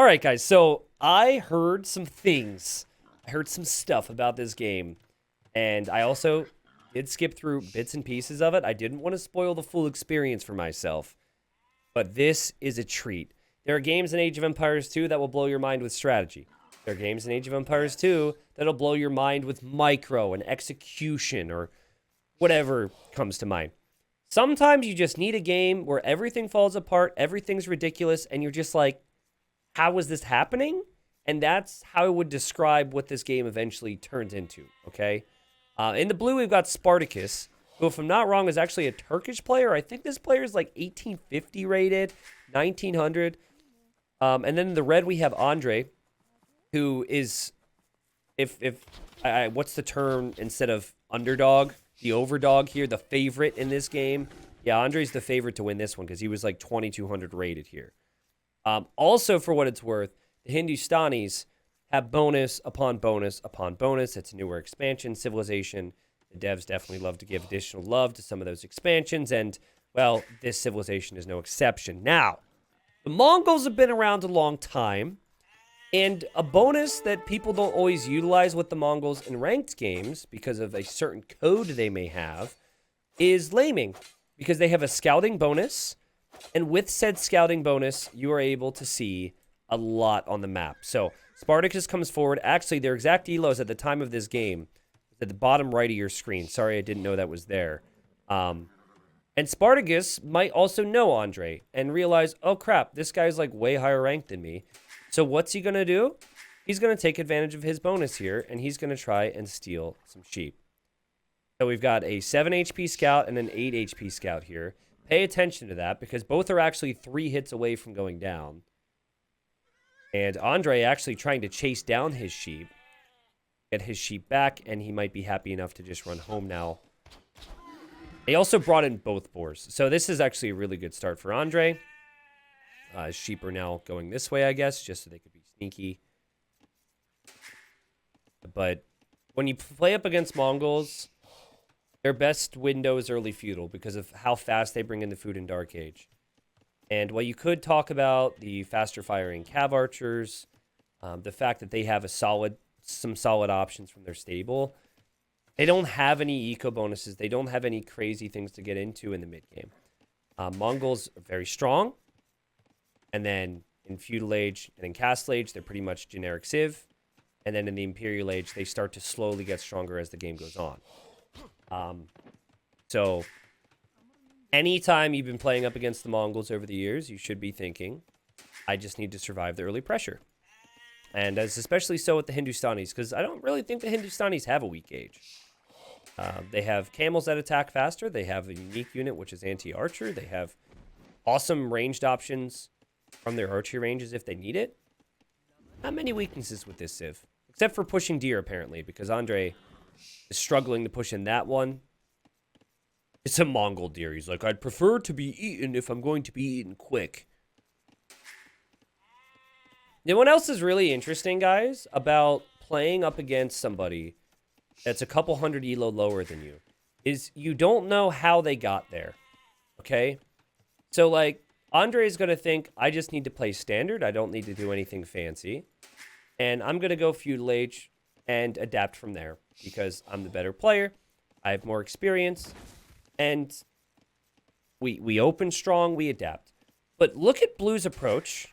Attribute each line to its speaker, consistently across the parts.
Speaker 1: All right, guys. So I heard some things. I heard some stuff about this game, and I also did skip through bits and pieces of it. I didn't want to spoil the full experience for myself, but this is a treat. There are games in Age of Empires 2 that will blow your mind with strategy. There are games in Age of Empires 2 that'll blow your mind with micro and execution or whatever comes to mind. Sometimes you just need a game where everything falls apart, everything's ridiculous, and you're just like, how is this happening? And that's how I would describe what this game eventually turns into, okay? In the blue, we've got Spartacus, who, if I'm not wrong, is actually a Turkish player. I think this player is like 1850 rated, 1900. And then in the red, we have Andre, who is, what's the term instead of underdog? The overdog here, the favorite in this game. Yeah, Andre's the favorite to win this one because he was like 2200 rated here. Also, for what it's worth, the Hindustanis have bonus upon bonus upon bonus. It's a newer expansion, Civilization. The devs definitely love to give additional love to some of those expansions, and, well, this Civilization is no exception. Now, the Mongols have been around a long time, and a bonus that people don't always utilize with the Mongols in ranked games because of a certain code they may have is laming, because they have a scouting bonus, and with said scouting bonus, you are able to see a lot on the map. So Spartacus comes forward. Actually, their exact elos at the time of this game is at the bottom right of your screen. Sorry, I didn't know that was there. And Spartacus might also know Andre and realize, oh crap, this guy's like way higher ranked than me. So what's he going to do? He's going to take advantage of his bonus here, and he's going to try and steal some sheep. So we've got a 7 HP scout and an 8 HP scout here. Pay attention to that, because both are actually 3 hits away from going down. And Andre actually trying to chase down his sheep, get his sheep back, and he might be happy enough to just run home now. They also brought in both boars. So this is actually a really good start for Andre. Sheep are now going this way, I guess, just so they could be sneaky. But when you play up against Mongols, their best window is early feudal because of how fast they bring in the food in Dark Age. And while you could talk about the faster firing cav archers, the fact that they have some solid options from their stable, they don't have any eco bonuses. They don't have any crazy things to get into in the mid game. Mongols are very strong. And then in Feudal Age and in Castle Age, they're pretty much generic Civ. And then in the Imperial Age, they start to slowly get stronger as the game goes on. So anytime you've been playing up against the Mongols over the years, you should be thinking, I just need to survive the early pressure. And as especially so with the Hindustanis, because I don't really think the Hindustanis have a weak age. They have camels that attack faster. They have a unique unit, which is anti-archer. They have awesome ranged options from their archery ranges if they need it. Not many weaknesses with this Civ, except for pushing deer, apparently, because Andre is struggling to push in that one. It's a Mongol deer. He's like, I'd prefer to be eaten if I'm going to be eaten quick. You know what else is really interesting, guys, about playing up against somebody that's a couple hundred elo lower than you, is you don't know how they got there, okay? So, like, Andre is going to think, I just need to play standard. I don't need to do anything fancy. And I'm going to go Feudal Age and adapt from there because I'm the better player. I have more experience. And we open strong, we adapt. But look at Blue's approach.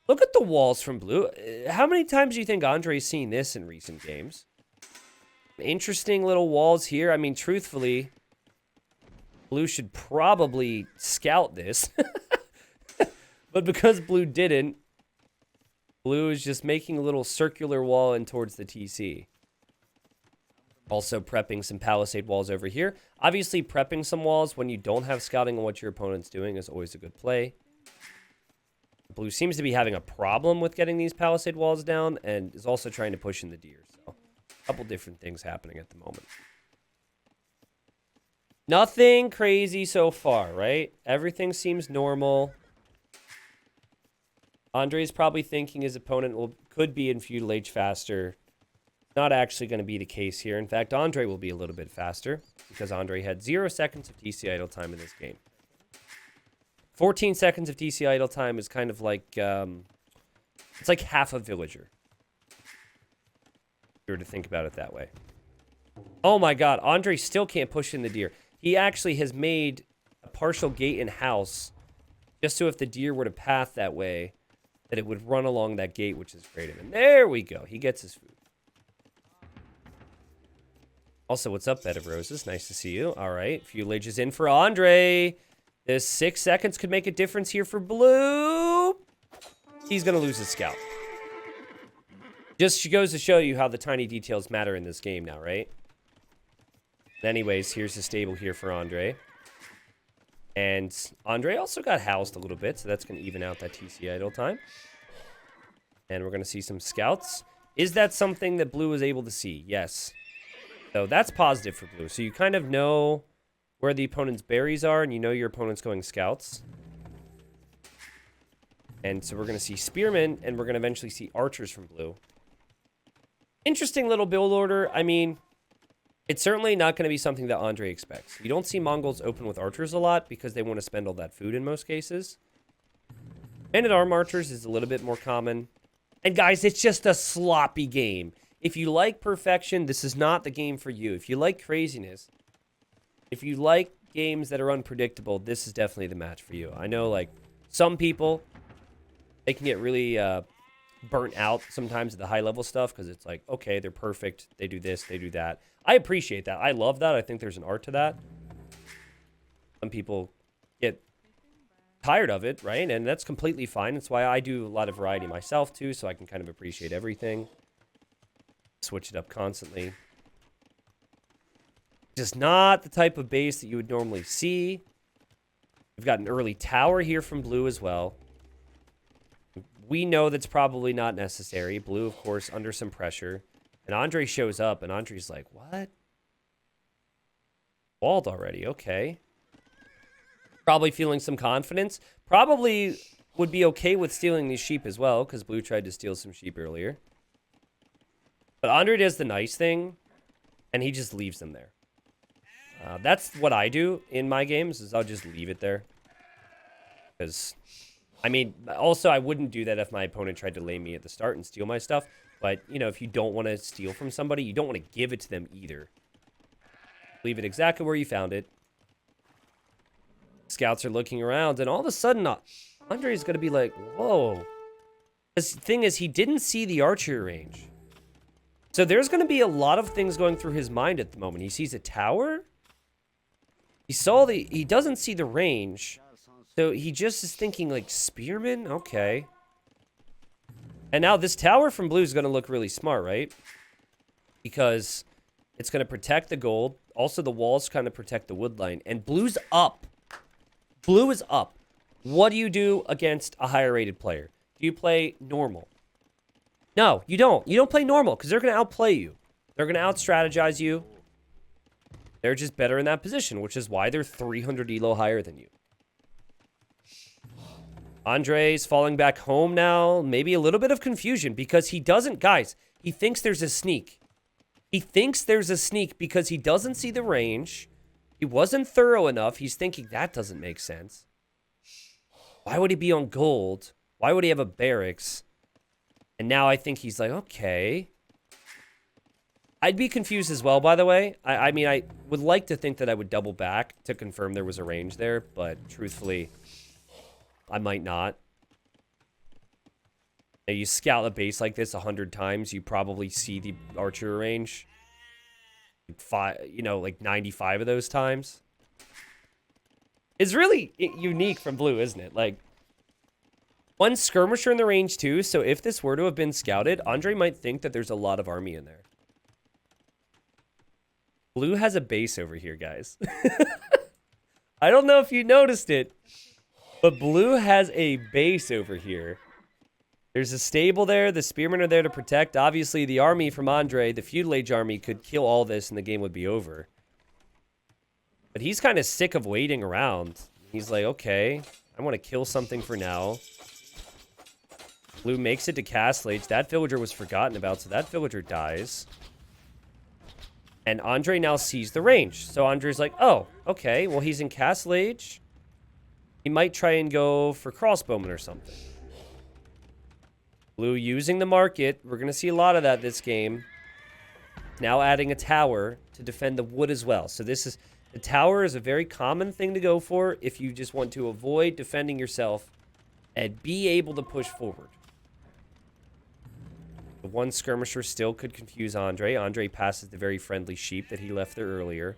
Speaker 1: Look at the walls from Blue. How many times do you think Andre's seen this in recent games? Interesting little walls here. I mean, truthfully, Blue should probably scout this. But because Blue didn't, Blue is just making a little circular wall in towards the TC. Also prepping some palisade walls over here. Obviously, prepping some walls when you don't have scouting on what your opponent's doing is always a good play. Blue seems to be having a problem with getting these palisade walls down and is also trying to push in the deer. So, a couple different things happening at the moment. Nothing crazy so far, right? Everything seems normal. Andre's probably thinking his opponent could be in Feudal Age faster. Not actually going to be the case here. In fact, Andre will be a little bit faster because Andre had 0 seconds of TC idle time in this game. 14 seconds of TC idle time is kind of like It's like half a villager. If you were to think about it that way. Oh my god, Andre still can't push in the deer. He actually has made a partial gate and house just so if the deer were to path that way, that it would run along that gate, which is great. And there we go. He gets his food. Also, what's up, Bed of Roses? Nice to see you. All right, few lages in for Andre. This 6 seconds could make a difference here for Blue. He's going to lose his scout. Just goes to show you how the tiny details matter in this game now, right? Anyways, here's the stable here for Andre. And Andre also got housed a little bit, so that's going to even out that TC idle time. And we're going to see some scouts. Is that something that Blue was able to see? Yes. So that's positive for Blue. So you kind of know where the opponent's berries are, and you know your opponent's going scouts. And so we're going to see spearmen, and we're going to eventually see archers from Blue. Interesting little build order. I mean, it's certainly not going to be something that Andre expects. You don't see Mongols open with archers a lot because they want to spend all that food in most cases. Man-at-arm archers is a little bit more common. And guys, it's just a sloppy game. If you like perfection, this is not the game for you. If you like craziness, if you like games that are unpredictable, this is definitely the match for you. I know, like, some people, they can get really burnt out sometimes at the high-level stuff because it's like, okay, they're perfect. They do this, they do that. I appreciate that. I love that. I think there's an art to that. Some people get tired of it, right? And that's completely fine. That's why I do a lot of variety myself, too, so I can kind of appreciate everything. Switch it up constantly. Just not the type of base that you would normally see. We've got an early tower here from Blue as well. We know that's probably not necessary. Blue, of course, under some pressure. And Andre shows up, and Andre's like, what? Walled already, okay. Probably feeling some confidence. Probably would be okay with stealing these sheep as well, because Blue tried to steal some sheep earlier. But Andre does the nice thing, and he just leaves them there. That's what I do in my games, is I'll just leave it there. Because, I mean, also I wouldn't do that if my opponent tried to lay me at the start and steal my stuff. But, you know, if you don't want to steal from somebody, you don't want to give it to them either. Leave it exactly where you found it. Scouts are looking around, and all of a sudden, Andre's going to be like, whoa. The thing is, he didn't see the archery range. So there's going to be a lot of things going through his mind at the moment. He sees a tower. He doesn't see the range. So he just is thinking, like, spearmen? Okay. And now this tower from Blue is going to look really smart, right? Because it's going to protect the gold. Also, the walls kind of protect the wood line. And Blue's up. Blue is up. What do you do against a higher rated player? Do you play normal? No, you don't. You don't play normal because they're going to outplay you. They're going to out-strategize you. They're just better in that position, which is why they're 300 elo higher than you. Andre's falling back home now. Maybe a little bit of confusion because he doesn't... Guys, he thinks there's a sneak. He thinks there's a sneak because he doesn't see the range. He wasn't thorough enough. He's thinking that doesn't make sense. Why would he be on gold? Why would he have a barracks? And now I think he's like, okay. I'd be confused as well, by the way. I mean, I would like to think that I would double back to confirm there was a range there, but truthfully, I might not. Now, you scout a base like this 100 times, you probably see the archer range. Like 95 of those times. It's really unique from Blue, isn't it? Like, one skirmisher in the range too, so if this were to have been scouted, Andre might think that there's a lot of army in there. Blue has a base over here, guys. I don't know if you noticed it, but Blue has a base over here. There's a stable there. The spearmen are there to protect. Obviously, the army from Andre, the feudal age army, could kill all this and the game would be over. But he's kind of sick of waiting around. He's like, okay, I want to kill something for now. Blue makes it to Castle Age. That villager was forgotten about, so that villager dies. And Andre now sees the range. So Andre's like, oh, okay, well, he's in Castle Age. He might try and go for crossbowmen or something. Blue using the market. We're going to see a lot of that this game. Now adding a tower to defend the wood as well. So this is... The tower is a very common thing to go for if you just want to avoid defending yourself and be able to push forward. The one skirmisher still could confuse Andre. Andre passes the very friendly sheep that he left there earlier.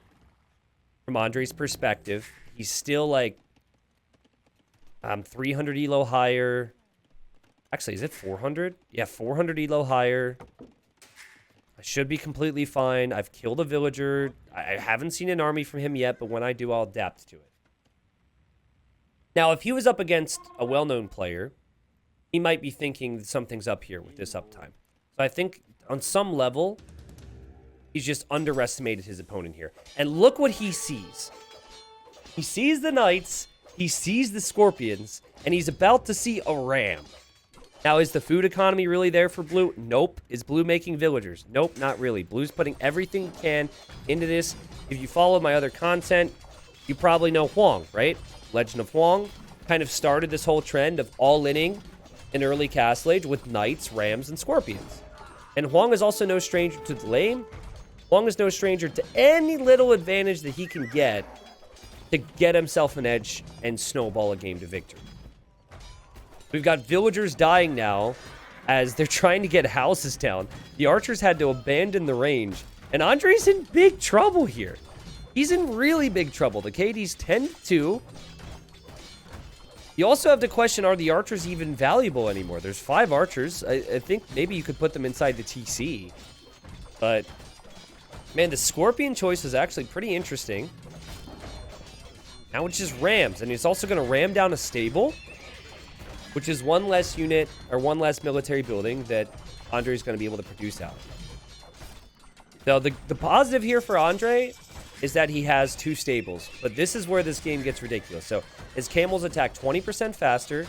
Speaker 1: From Andre's perspective, he's still like 300 elo higher. Actually, is it 400? Yeah, 400 elo higher. I should be completely fine. I've killed a villager. I haven't seen an army from him yet, but when I do, I'll adapt to it. Now, if he was up against a well-known player, he might be thinking that something's up here with this uptime. So I think on some level, he's just underestimated his opponent here. And look what he sees. He sees the knights, he sees the scorpions, and he's about to see a ram. Now, is the food economy really there for Blue? Nope. Is Blue making villagers? Nope, not really. Blue's putting everything he can into this. If you follow my other content, you probably know Huang, right? Legend of Huang kind of started this whole trend of all-inning in early Castle Age with knights, rams, and scorpions. And Huang is also no stranger to the lane. Huang is no stranger to any little advantage that he can get to get himself an edge and snowball a game to victory. We've got villagers dying now as they're trying to get houses down. The archers had to abandon the range. And Andre's in big trouble here. He's in really big trouble. The KD's 10-2. You also have to question, are the archers even valuable anymore? There's 5 archers. I think maybe you could put them inside the TC. But, man, the scorpion choice is actually pretty interesting. Now it's just rams. And he's also going to ram down a stable, which is one less unit or one less military building that Andre is going to be able to produce out. So the positive here for Andre is that he has 2 stables, but this is where this game gets ridiculous. So his camels attack 20% faster.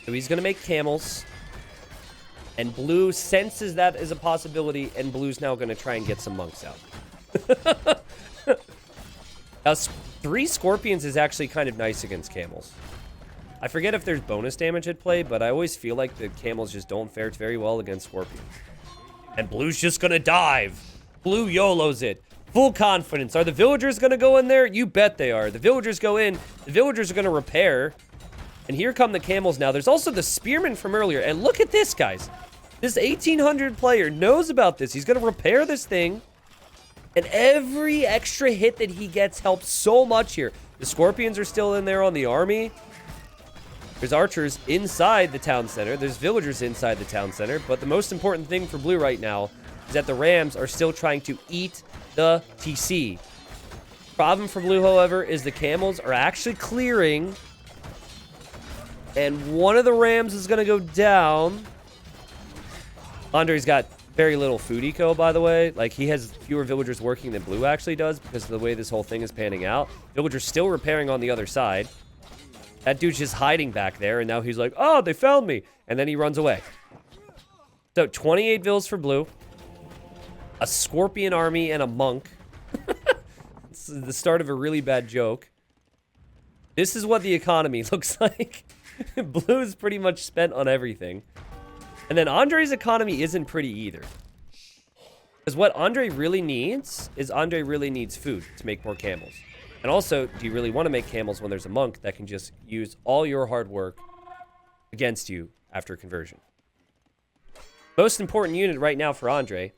Speaker 1: So he's going to make camels. And Blue senses that as a possibility, and Blue's now going to try and get some monks out. Now, 3 scorpions is actually kind of nice against camels. I forget if there's bonus damage at play, but I always feel like the camels just don't fare very well against scorpions. And Blue's just gonna dive. Blue YOLOs it. Full confidence. Are the villagers gonna go in there? You bet they are. The villagers go in. The villagers are gonna repair. And here come the camels now. There's also the spearmen from earlier. And look at this, guys. This 1800 player knows about this. He's gonna repair this thing. And every extra hit that he gets helps so much here. The scorpions are still in there on the army. There's archers inside the town center. There's villagers inside the town center. But the most important thing for Blue right now is that the Rams are still trying to eat the TC. Problem for Blue, however, is the camels are actually clearing. And one of the Rams is going to go down. Andre's got very little food eco, by the way. Like, he has fewer villagers working than Blue actually does because of the way this whole thing is panning out. Villagers still repairing on the other side. That dude's just hiding back there, and now he's like, oh, they found me. And then he runs away. So, 28 vills for Blue. A scorpion army and a monk. This is the start of a really bad joke. This is what the economy looks like. Blue's pretty much spent on everything. And then Andre's economy isn't pretty either. Because what Andre really needs is Andre really needs food to make more camels. And also, do you really want to make camels when there's a monk that can just use all your hard work against you after conversion? Most important unit right now for Andre,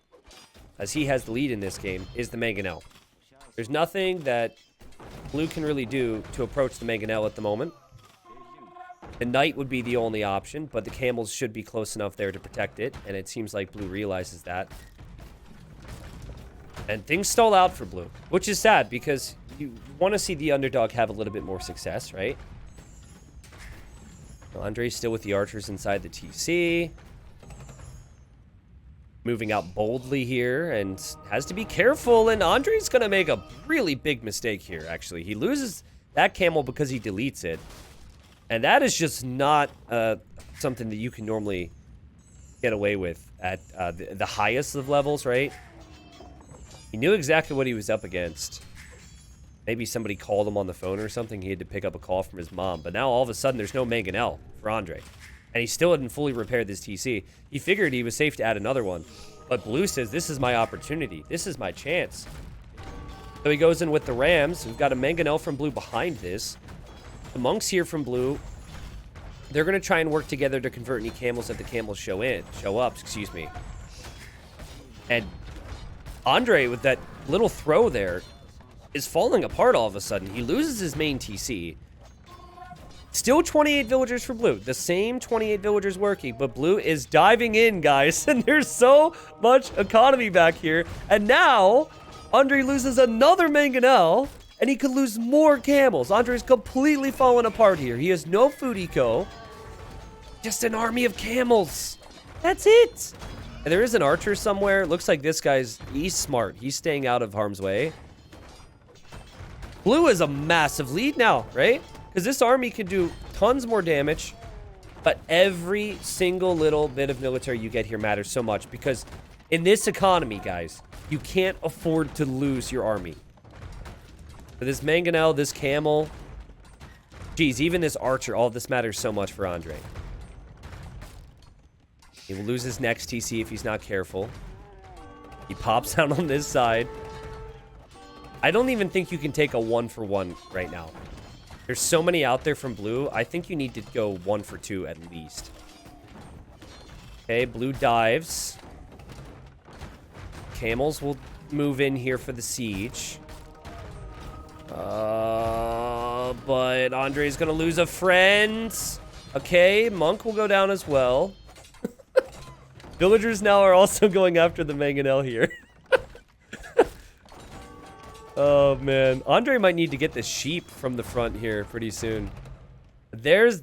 Speaker 1: as he has the lead in this game, is the Mangonel. There's nothing that Blue can really do to approach the Mangonel at the moment. The Knight would be the only option, but the camels should be close enough there to protect it, and it seems like Blue realizes that. And things stall out for Blue, which is sad because you want to see the underdog have a little bit more success, right? Well, Andre's still with the archers inside the TC. Moving out boldly here and has to be careful, and Andre's going to make a really big mistake here, actually. He loses that camel because he deletes it. And that is just not something that you can normally get away with at the highest of levels, right? He knew exactly what he was up against. Maybe somebody called him on the phone or something. He had to pick up a call from his mom. But now all of a sudden there's no Mangonel for Andre. And he still hadn't fully repaired this TC. He figured he was safe to add another one. But blue says, this is my opportunity. This is my chance. So he goes in with the Rams. We've got a Mangonel from blue behind this. The monks here from blue. They're going to try and work together to convert any camels that the camels show up, excuse me. And Andre, with that little throw there, is falling apart all of a sudden. He loses his main TC. Still 28 villagers for blue. The same 28 villagers working, but blue is diving in, guys. And there's so much economy back here. And now, Andre loses another Mangonel, and he could lose more camels. Andre's completely fallen apart here. He has no food eco. Just an army of camels. That's it. And there is an archer somewhere. Looks like this he's smart. He's staying out of harm's way. Blue is a massive lead now, right? Because this army can do tons more damage, but every single little bit of military you get here matters so much, because in this economy, guys, you can't afford to lose your army. For this Mangonel, this camel, geez, even this archer, all of this matters so much for Andre. He will lose his next TC if he's not careful. He pops out on this side. I don't even think you can take a 1-for-1 right now. There's so many out there from blue. I think you need to go 1-for-2 at least. Okay, blue dives. Camels will move in here for the siege. But Andre's gonna lose a friend. Okay, monk will go down as well. Villagers now are also going after the Mangonel here. Oh, man. Andre might need to get the sheep from the front here pretty soon. There's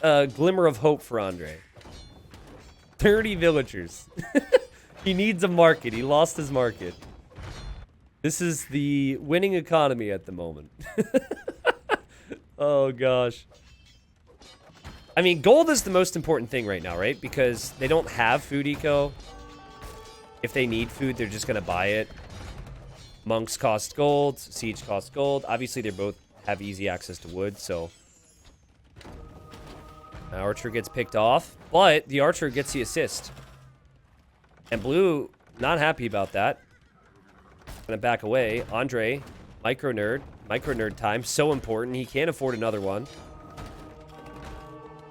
Speaker 1: a glimmer of hope for Andre. 30 villagers. He needs a market. He lost his market. This is the winning economy at the moment. Oh, gosh. I mean, gold is the most important thing right now, right? Because they don't have food eco. If they need food, they're just going to buy it. Monks cost gold. Siege costs gold. Obviously, they both have easy access to wood, so... Archer gets picked off, but the archer gets the assist. And blue, not happy about that. Gonna back away. Andre, micro nerd time. So important. He can't afford another one.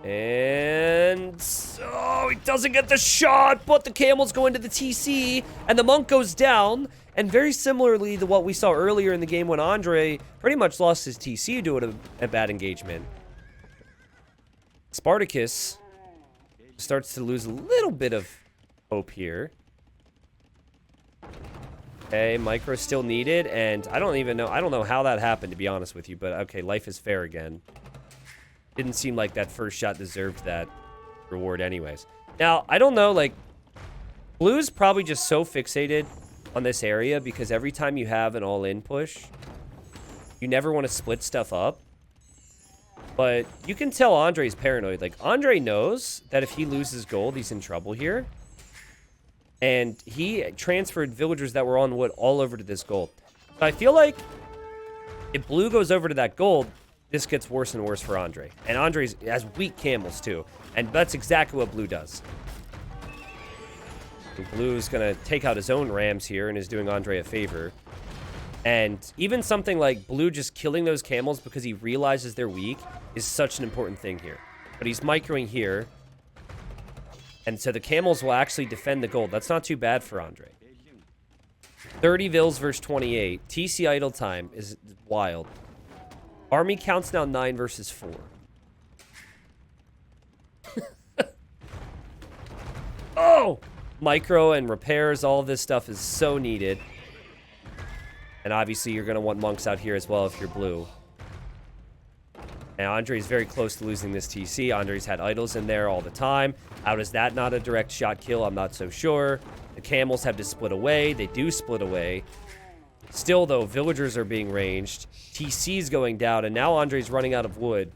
Speaker 1: And... oh, he doesn't get the shot, but the camel's going to the TC, and the monk goes down. And very similarly to what we saw earlier in the game when Andre pretty much lost his TC due to a bad engagement. Spartacus starts to lose a little bit of hope here. Okay, micro still needed, and I don't know how that happened, to be honest with you, but okay, life is fair again. Didn't seem like that first shot deserved that reward anyways. Now, I don't know, like, blue's probably just so fixated on this area because every time you have an all-in push, you never want to split stuff up. But you can tell Andre's paranoid. Like, Andre knows that if he loses gold, he's in trouble here. And he transferred villagers that were on wood all over to this gold. So I feel like if blue goes over to that gold, this gets worse and worse for Andre. And Andre has weak camels, too. And that's exactly what blue does. Blue's going to take out his own rams here and is doing Andre a favor. And even something like blue just killing those camels because he realizes they're weak is such an important thing here. But he's microing here. And so the camels will actually defend the gold. That's not too bad for Andre. 30 vills versus 28. TC idle time is wild. Army counts now 9 versus 4. Oh! Micro and repairs, all of this stuff is so needed. And obviously you're going to want monks out here as well if you're blue. And Andre's very close to losing this TC. Andre's had idols in there all the time. How is that not a direct shot kill? I'm not so sure. The camels have to split away. They do split away. Still, though, villagers are being ranged. TC's going down, and now Andre's running out of wood.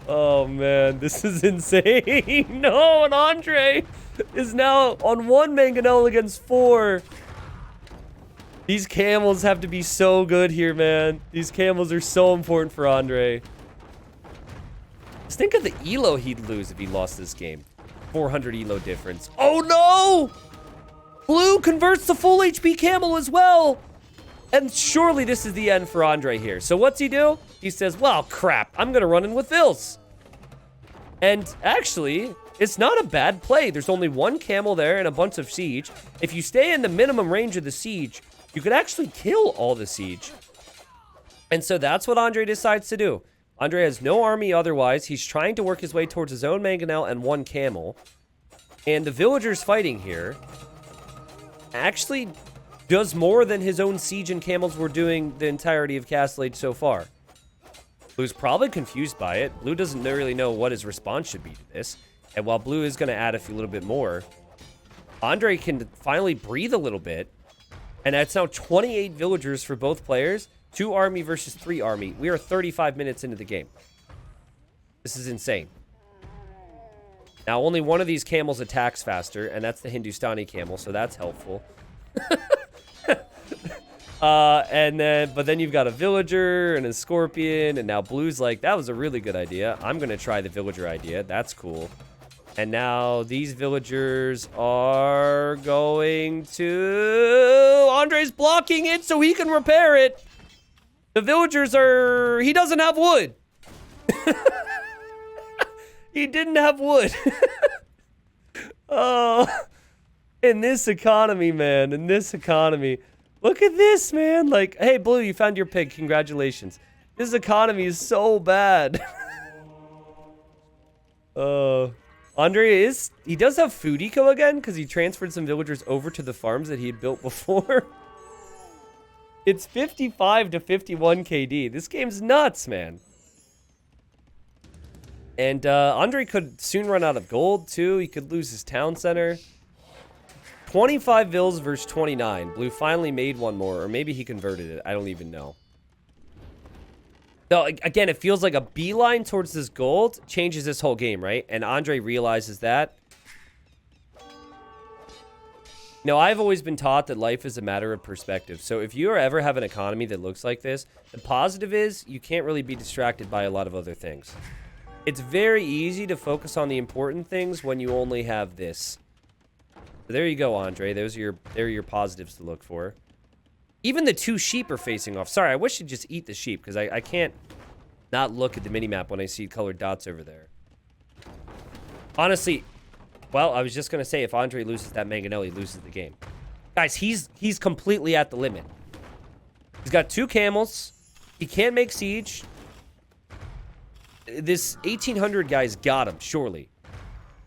Speaker 1: Oh, man, this is insane. No, and Andre is now on 1 Mangonel against 4. These camels have to be so good here, man. These camels are so important for Andre. Just think of the elo he'd lose if he lost this game. 400 elo difference. Oh no! Blue converts to full HP camel as well. And surely this is the end for Andre here. So what's he do? He says, well, crap, I'm going to run in with Vils. And actually, it's not a bad play. There's only one camel there and a bunch of siege. If you stay in the minimum range of the siege, you could actually kill all the siege. And so that's what Andre decides to do. Andre has no army otherwise. He's trying to work his way towards his own mangonel and one camel. And the villagers fighting here actually does more than his own siege and camels were doing the entirety of Castle Age so far. Blue's probably confused by it. Blue doesn't really know what his response should be to this. And while Blue is going to add a little bit more, Andre can finally breathe a little bit. And that's now 28 villagers for both players. 2 army versus 3 army. We are 35 minutes into the game. This is insane. Now, only one of these camels attacks faster, and that's the Hindustani camel, so that's helpful. But then you've got a villager and a scorpion, and now Blue's like, that was a really good idea. I'm going to try the villager idea. That's cool. And now these villagers are going to... Andre's blocking it so he can repair it. The villagers are... He doesn't have wood. He didn't have wood. Oh, in this economy, man. In this economy. Look at this, man. Like, hey, Blue, you found your pig. Congratulations. This economy is so bad. Andre he does have food eco again because he transferred some villagers over to the farms that he had built before. It's 55 to 51 KD. This game's nuts, man. And Andre could soon run out of gold, too. He could lose his town center. 25 Vils versus 29. Blue finally made one more, or maybe he converted it. I don't even know. So, again, it feels like a beeline towards this gold changes this whole game, right? And Andre realizes that. Now, I've always been taught that life is a matter of perspective. So if you ever have an economy that looks like this, the positive is you can't really be distracted by a lot of other things. It's very easy to focus on the important things when you only have this. So there you go, Andre. There are your positives to look for. Even the 2 sheep are facing off. Sorry, I wish you'd just eat the sheep because I can't not look at the minimap when I see colored dots over there. Honestly, well, I was just going to say if Andre loses that mangonel, he loses the game. Guys, he's completely at the limit. He's got 2 camels. He can't make siege. This 1800 guy's got him, surely.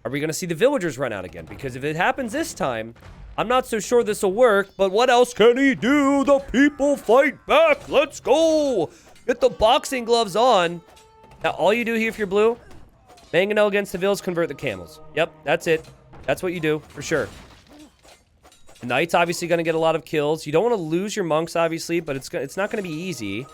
Speaker 1: Are we going to see the villagers run out again? Because if it happens this time, I'm not so sure this will work, but what else can he do? The people fight back. Let's go. Get the boxing gloves on. Now, all you do here if you're Blue, mangonel against the Vils, convert the camels. Yep, that's it. That's what you do, for sure. The Knight's obviously going to get a lot of kills. You don't want to lose your monks, obviously, but it's not going to be easy.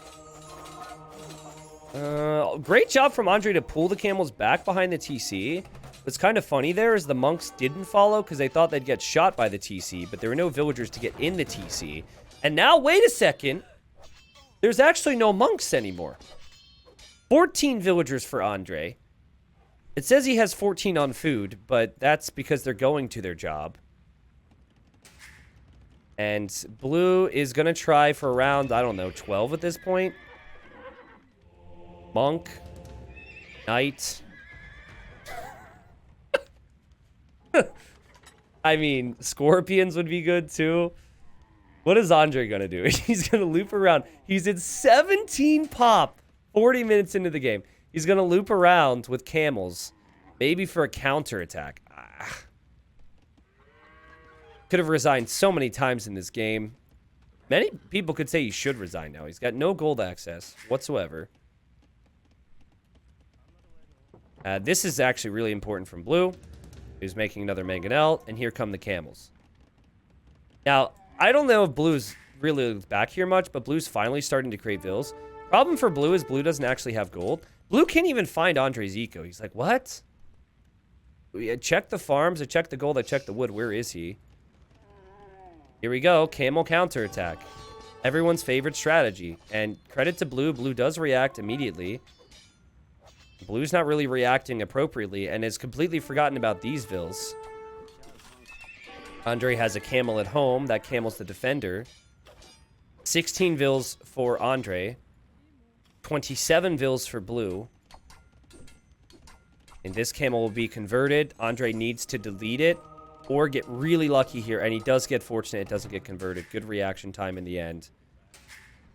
Speaker 1: Great job from Andre to pull the camels back behind the TC. What's kind of funny there is the monks didn't follow because they thought they'd get shot by the TC, but there were no villagers to get in the TC. And now, wait a second. There's actually no monks anymore. 14 villagers for Andre. It says he has 14 on food, but that's because they're going to their job. And Blue is going to try for around, I don't know, 12 at this point. Monk. Knight. I mean, scorpions would be good too. What is Andre going to do? He's going to loop around. He's at 17 pop 40 minutes into the game. He's going to loop around with camels. Maybe for a counterattack. Could have resigned so many times in this game. Many people could say he should resign now. He's got no gold access whatsoever. This is actually really important from Blue. He's making another mangonel, and here come the camels. Now, I don't know if Blue's really back here much, but Blue's finally starting to create Vils. Problem for Blue is Blue doesn't actually have gold. Blue can't even find Andre's eco. He's like, what? I checked the farms, I checked the gold, I checked the wood. Where is he? Here we go, camel counterattack. Everyone's favorite strategy. And credit to Blue, Blue does react immediately. Blue's not really reacting appropriately and has completely forgotten about these vills. Andre has a camel at home. That camel's the defender. 16 vills for Andre. 27 vills for Blue. And this camel will be converted. Andre needs to delete it or get really lucky here. And he does get fortunate. It doesn't get converted. Good reaction time in the end.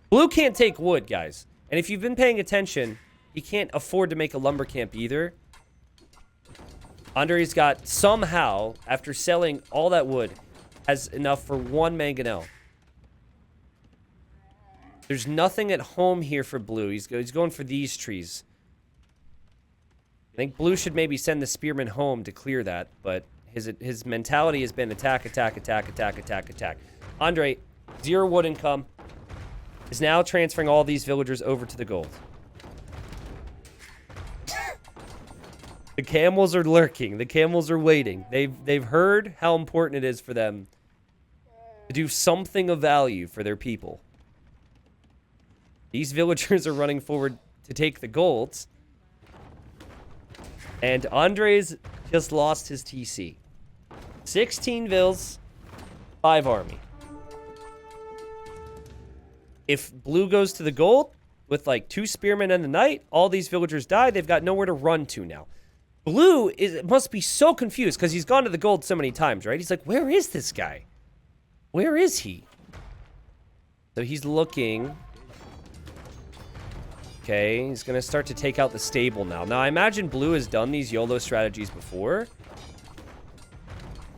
Speaker 1: Blue can't take wood, guys. And if you've been paying attention, he can't afford to make a lumber camp either. Andre's got somehow, after selling all that wood, has enough for one mangonel. There's nothing at home here for Blue. He's going for these trees. I think Blue should maybe send the spearman home to clear that, but his mentality has been attack, attack, attack, attack, attack, attack. Andre, 0 wood income, is now transferring all these villagers over to the gold. The camels are lurking. The camels are waiting. They've heard how important it is for them to do something of value for their people. These villagers are running forward to take the golds. And Andre's just lost his TC. 16 vills, 5 army. If Blue goes to the gold with like 2 spearmen and the knight, all these villagers die. They've got nowhere to run to now. Blue must be so confused because he's gone to the gold so many times, right? He's like, where is this guy? Where is he? So he's looking. Okay, he's going to start to take out the stable now. Now, I imagine Blue has done these YOLO strategies before.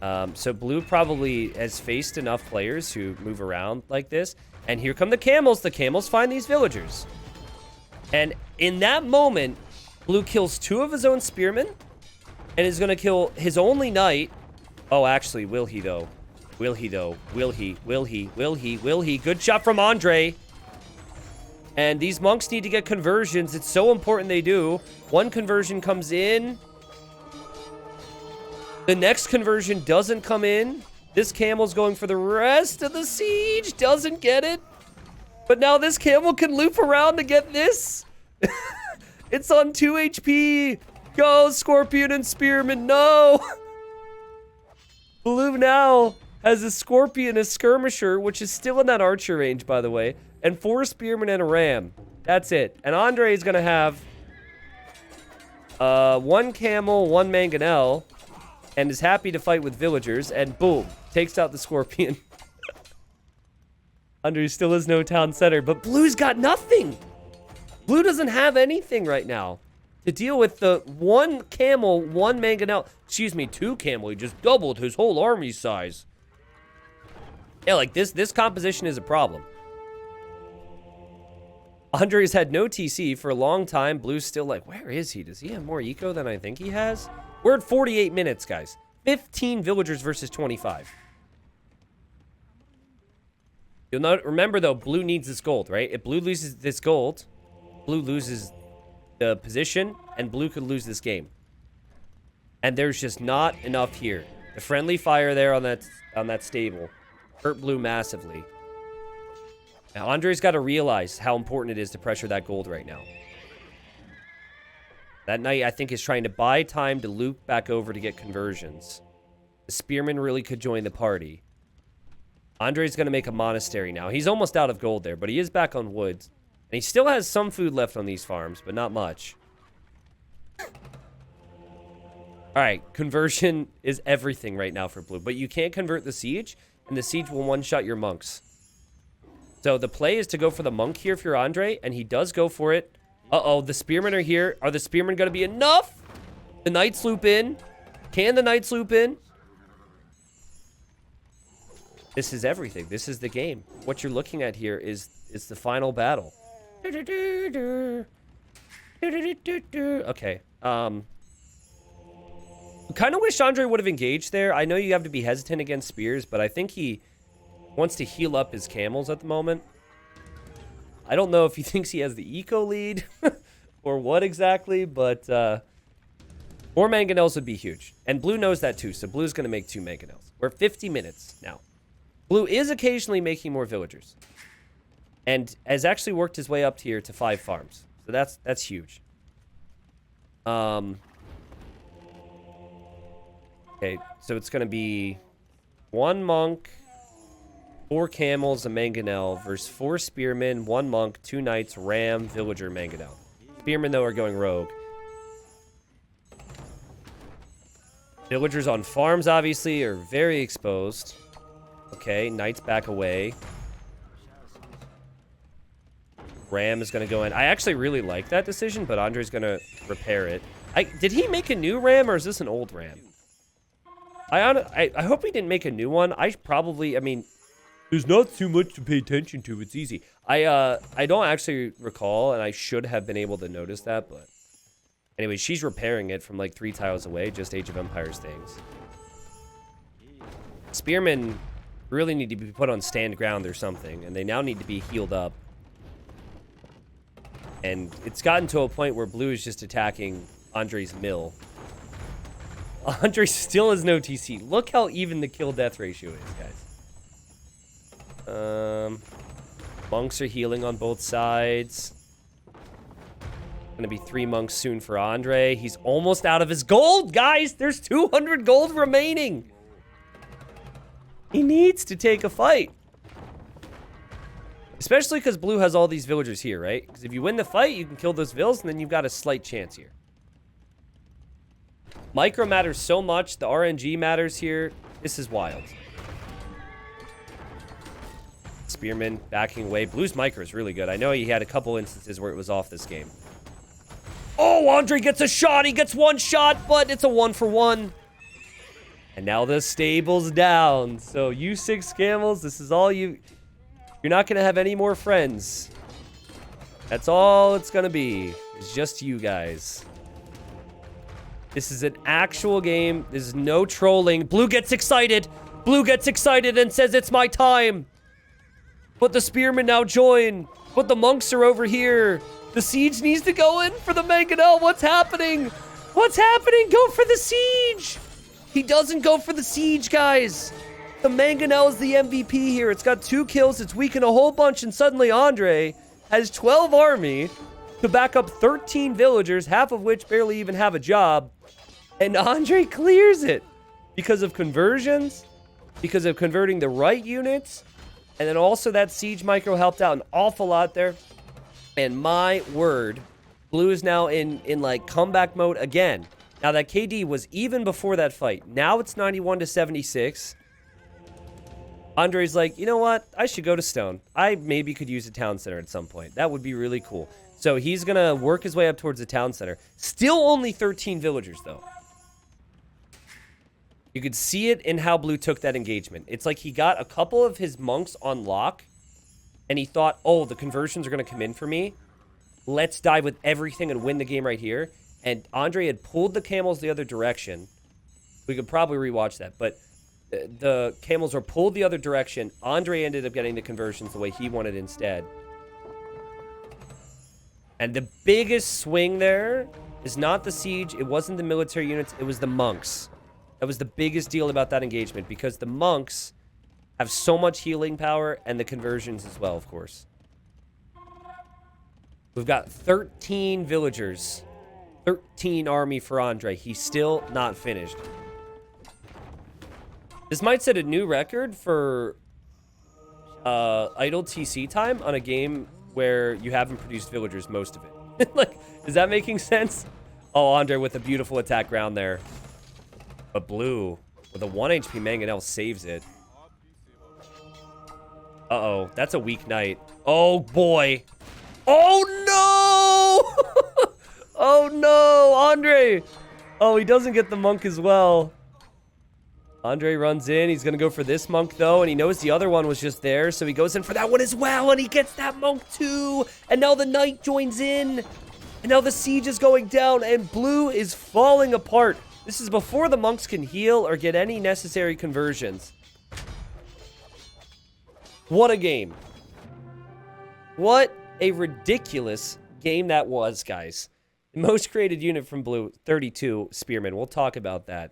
Speaker 1: So Blue probably has faced enough players who move around like this. And here come the camels. The camels find these villagers. And in that moment, Blue kills 2 of his own spearmen and is going to kill his only knight. Oh, actually, will he, though? Will he, though? Will he? Will he? Will he? Will he? Good shot from Andre. And these monks need to get conversions. It's so important they do. 1 conversion comes in. The next conversion doesn't come in. This camel's going for the rest of the siege. Doesn't get it. But now this camel can loop around to get this. It's on 2 HP. Go, Scorpion and Spearman. No. Blue now has a Scorpion, a Skirmisher, which is still in that archer range, by the way. And 4 spearmen and a ram. That's it. And Andre is going to have 1 camel, 1 mangonel, and is happy to fight with villagers. And boom, takes out the Scorpion. Andre still has no town center, but Blue's got nothing. Blue doesn't have anything right now to deal with the 1 camel, 1 mangonel. Excuse me, 2 camel. He just doubled his whole army size. Yeah, like this composition is a problem. Andre's had no TC for a long time. Blue's still like, where is he? Does he have more eco than I think he has? We're at 48 minutes, guys. 15 villagers versus 25. You'll not remember, though, Blue needs this gold, right? If Blue loses this gold, Blue loses the position, and Blue could lose this game. And there's just not enough here. The friendly fire there on that stable hurt Blue massively. Now, Andre's got to realize how important it is to pressure that gold right now. That knight, I think, is trying to buy time to loop back over to get conversions. The spearman really could join the party. Andre's going to make a monastery now. He's almost out of gold there, but he is back on woods. And he still has some food left on these farms, but not much. All right, conversion is everything right now for Blue. But you can't convert the siege, and the siege will one-shot your monks. So the play is to go for the monk here if you're Andre, and he does go for it. Uh-oh, the spearmen are here. Are the spearmen going to be enough? The knights loop in. Can the knights loop in? This is everything. This is the game. What you're looking at here is the final battle. Okay. Kind of wish Andre would have engaged there. I know you have to be hesitant against spears, but I think he wants to heal up his camels at the moment. I don't know if he thinks he has the eco lead or what exactly, but more mangonels would be huge. And Blue knows that too, so Blue's going to make 2 mangonels. We're 50 minutes now. Blue is occasionally making more villagers and has actually worked his way up here to 5 farms. So that's huge. Okay, so it's going to be 1 monk, 4 camels, a mangonel versus 4 spearmen, 1 monk, 2 knights, ram, villager, mangonel. Spearmen, though, are going rogue. Villagers on farms, obviously, are very exposed. Okay, knights back away. Ram is going to go in. I actually really like that decision, but Andre's going to repair it. Did he make a new ram, or is this an old ram? I hope he didn't make a new one. I mean, there's not too much to pay attention to. It's easy. I don't actually recall, and I should have been able to notice that, but anyway, she's repairing it from like 3 tiles away, just Age of Empires things. Spearmen really need to be put on stand ground or something, and they now need to be healed up. And it's gotten to a point where blue is just attacking Andre's mill. Andre still has no TC. Look how even the kill-death ratio is, guys. Monks are healing on both sides. Gonna be 3 monks soon for Andre. He's almost out of his gold, guys. There's 200 gold remaining. He needs to take a fight. Especially because blue has all these villagers here, right? Because if you win the fight, you can kill those vills, and then you've got a slight chance here. Micro matters so much. The RNG matters here. This is wild. Spearman backing away. Blue's micro is really good. I know he had a couple instances where it was off this game. Oh, Andre gets a shot. He gets 1 shot, but it's a 1-for-1. And now the stable's down. So you 6 camels, this is all you... You're not going to have any more friends. That's all it's going to be. It's just you guys. This is an actual game. There's no trolling. Blue gets excited. Blue gets excited and says, it's my time. But the spearmen now join. But the monks are over here. The siege needs to go in for the mangonel. What's happening? What's happening? Go for the siege. He doesn't go for the siege, guys. The mangonel is the MVP here. It's got 2 kills. It's weakened a whole bunch. And suddenly Andre has 12 army to back up 13 villagers, half of which barely even have a job. And Andre clears it because of conversions, because of converting the right units, and then also that siege micro helped out an awful lot there. And my word, blue is now in like comeback mode again. Now that KD was even before that fight. Now it's 91-76. Andre's like, you know what? I should go to stone. I maybe could use a town center at some point. That would be really cool. So he's going to work his way up towards the town center. Still only 13 villagers, though. You could see it in how blue took that engagement. It's like he got a couple of his monks on lock, and he thought, oh, the conversions are going to come in for me. Let's dive with everything and win the game right here. And Andre had pulled the camels the other direction. We could probably rewatch that, but the camels were pulled the other direction. Andre ended up getting the conversions the way he wanted instead. And the biggest swing there is not the siege. It wasn't the military units. It was the monks. That was the biggest deal about that engagement, because the monks have so much healing power, and the conversions as well, of course. We've got 13 villagers. 13 army for Andre. He's still not finished. This might set a new record for idle TC time on a game where you haven't produced villagers most of it. Like, is that making sense? Oh, Andre with a beautiful attack round there. But blue with a 1 HP mangonel saves it. Uh-oh, that's a weak knight. Oh, boy. Oh, no! Oh, no, Andre. Oh, he doesn't get the monk as well. Andre runs in. He's going to go for this monk, though, and he knows the other one was just there, so he goes in for that one as well, and he gets that monk, too. And now the knight joins in, and now the siege is going down, and blue is falling apart. This is before the monks can heal or get any necessary conversions. What a game. What a ridiculous game that was, guys. The most created unit from blue, 32 spearmen. We'll talk about that.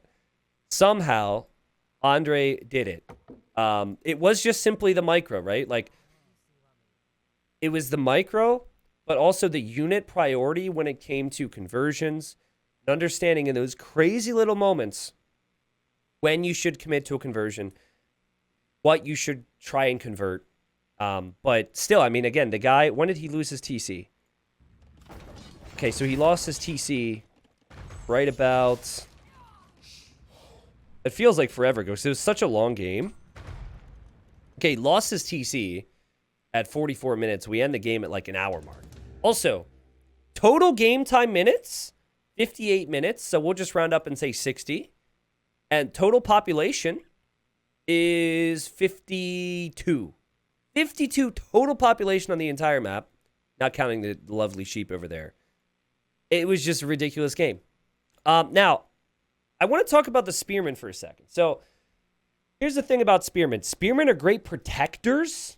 Speaker 1: Somehow, Andre did it. It was just simply the micro, right? Like, it was the micro, but also the unit priority when it came to conversions, understanding in those crazy little moments when you should commit to a conversion, what you should try and convert. But still, I mean, again, the guy, when did he lose his TC? Okay, so he lost his TC right about... It feels like forever ago, because it was such a long game. Okay, lost his TC at 44 minutes. We end the game at like an hour mark. Also, total game time minutes, 58 minutes. So we'll just round up and say 60. And total population is 52. 52 total population on the entire map, not counting the lovely sheep over there. It was just a ridiculous game. Now, I want to talk about the spearmen for a second. So, here's the thing about spearmen. Spearmen are great protectors,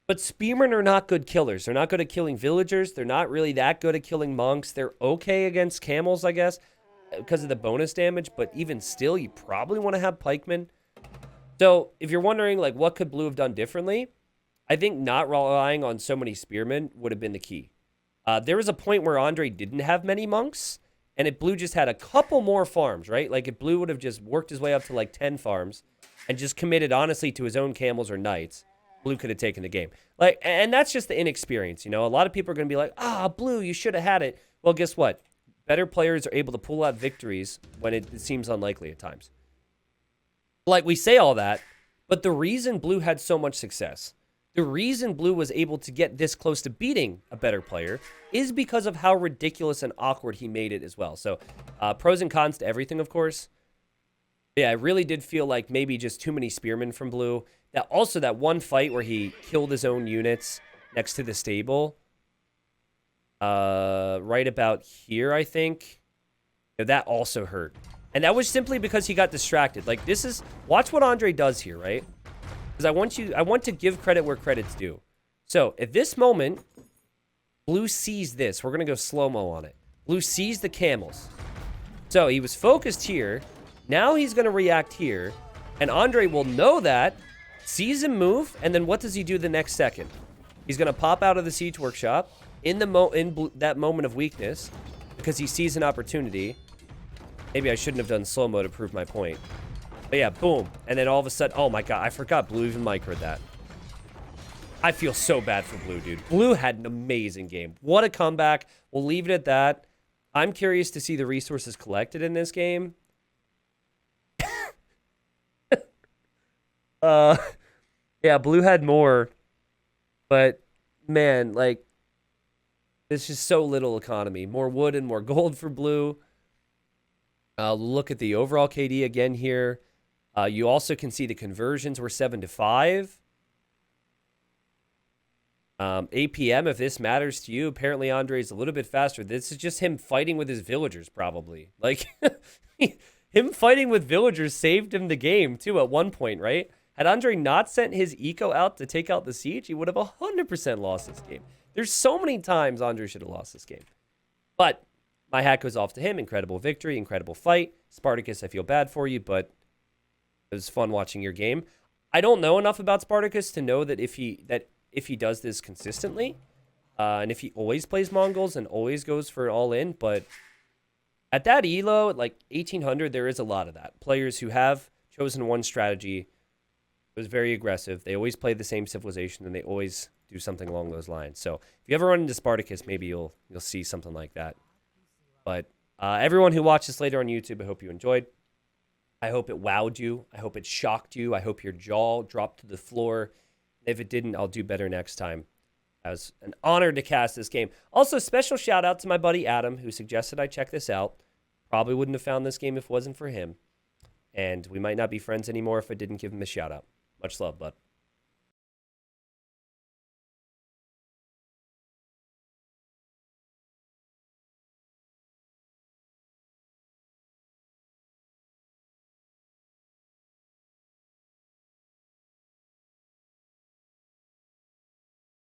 Speaker 1: but spearmen are not good killers. They're not good at killing villagers. They're not really that good at killing monks. They're okay against camels, I guess, because of the bonus damage, but even still, you probably want to have pikemen. So, if you're wondering, like, what could Blue have done differently? I think not relying on so many spearmen would have been the key. There was a point where Andre didn't have many monks, and if Blue just had a couple more farms, right? Like, if Blue would have just worked his way up to, like, 10 farms and just committed, honestly, to his own camels or knights, Blue could have taken the game. Like, and that's just the inexperience, you know? A lot of people are going to be like, Blue, you should have had it. Well, guess what? Better players are able to pull out victories when it seems unlikely at times. Like, we say all that, but the reason Blue had so much success, the reason Blue was able to get this close to beating a better player is because of how ridiculous and awkward he made it as well. So, pros and cons to everything, of course. Yeah, I really did feel like maybe just too many spearmen from Blue. That one fight where he killed his own units next to the stable. Right about here, I think. That also hurt. And that was simply because he got distracted. Like, watch what Andre does here, right? Because I want to give credit where credit's due. So, at this moment, Blue sees this. We're going to go slow-mo on it. Blue sees the camels. So, he was focused here. Now he's going to react here. And Andre will know that, sees him move, and then what does he do the next second? He's going to pop out of the siege workshop in that moment of weakness because he sees an opportunity. Maybe I shouldn't have done slow-mo to prove my point. But yeah, boom. And then all of a sudden, oh my god, I forgot Blue even microed that. I feel so bad for Blue, dude. Blue had an amazing game. What a comeback. We'll leave it at that. I'm curious to see the resources collected in this game. Yeah, Blue had more. But, man, like, there's just so little economy. More wood and more gold for Blue. Look at the overall KD again here. You also can see the conversions were 7-5. APM, if this matters to you, apparently Andre's a little bit faster. This is just him fighting with his villagers, probably. Like, him fighting with villagers saved him the game, too, at one point, right? Had Andre not sent his eco out to take out the siege, he would have 100% lost this game. There's so many times Andre should have lost this game. But my hat goes off to him. Incredible victory, incredible fight. Spartacus, I feel bad for you, but it was fun watching your game. I don't know enough about Spartacus to know that if he does this consistently, and if he always plays Mongols and always goes for all in, but at that elo, at like 1800, there is a lot of that. Players who have chosen one strategy, it was very aggressive. They always play the same civilization, and they always do something along those lines. So if you ever run into Spartacus, maybe you'll see something like that. But everyone who watches later on YouTube, I hope you enjoyed. I hope it wowed you. I hope it shocked you. I hope your jaw dropped to the floor. If it didn't, I'll do better next time. It was an honor to cast this game. Also, special shout out to my buddy Adam, who suggested I check this out. Probably wouldn't have found this game if it wasn't for him. And we might not be friends anymore if I didn't give him a shout out. Much love, bud.